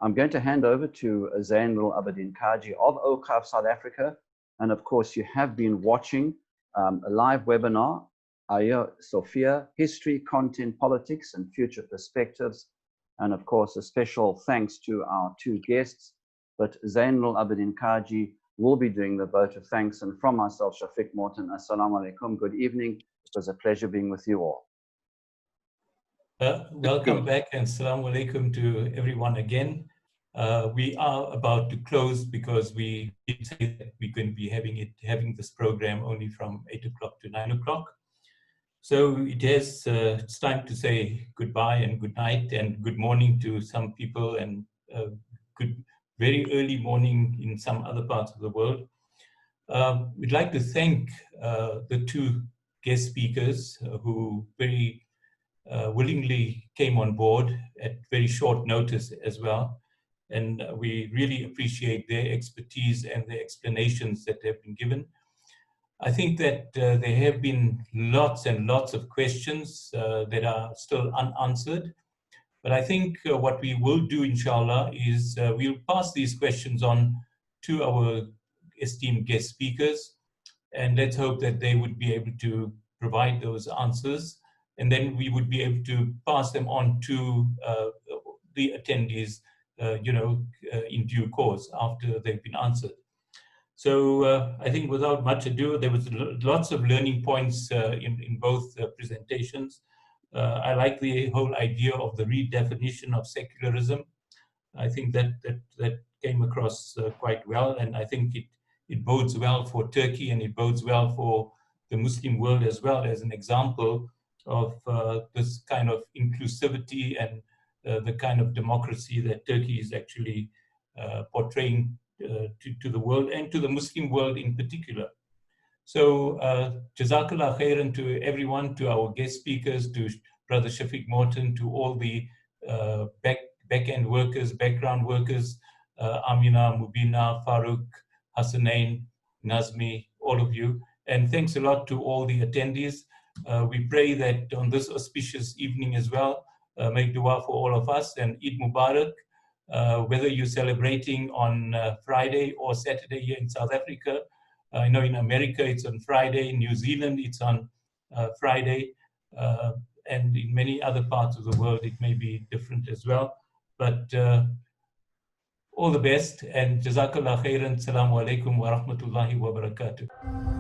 I'm going to hand over to Zainul Abidin Kaji of AWQAF South Africa. And of course, you have been watching a live webinar, Hagia Sophia, History, Content, Politics, and Future Perspectives. And of course, a special thanks to our two guests. But Zainul Abidin Kaji will be doing the vote of thanks. And from myself, Shafiq Morton, Assalamu alaikum, good evening. It was a pleasure being with you all. Welcome back and assalamu alaikum to everyone again. We are about to close because we did say that we're going to be having this program only from 8 o'clock to 9 o'clock. So it's time to say goodbye and good night and good morning to some people and good very early morning in some other parts of the world. We'd like to thank the two guest speakers who very willingly came on board at very short notice as well. And we really appreciate their expertise and their explanations that have been given. I think that there have been lots and lots of questions that are still unanswered. But I think what we will do, inshallah, is we'll pass these questions on to our esteemed guest speakers. And let's hope that they would be able to provide those answers. And then we would be able to pass them on to the attendees in due course after they've been answered. So I think without much ado, there was lots of learning points in both presentations. I like the whole idea of the redefinition of secularism. I think that came across quite well, and I think it bodes well for Turkey and it bodes well for the Muslim world as well as an example of this kind of inclusivity and the kind of democracy that Turkey is actually portraying to the world and to the Muslim world in particular. So Jazakallah khairan to everyone, to our guest speakers, to Brother Shafiq Morton, to all the back-end workers, background workers, Amina, Mubina, Farouk, Hassanain, Nazmi, all of you. And thanks a lot to all the attendees. We pray that on this auspicious evening as well, make dua for all of us and Eid Mubarak, whether you're celebrating on Friday or Saturday here in South Africa. I know in America it's on Friday, in New Zealand it's on Friday, and in many other parts of the world it may be different as well. But all the best and Jazakallah khairan. Assalamu alaikum wa rahmatullahi wa barakatuh.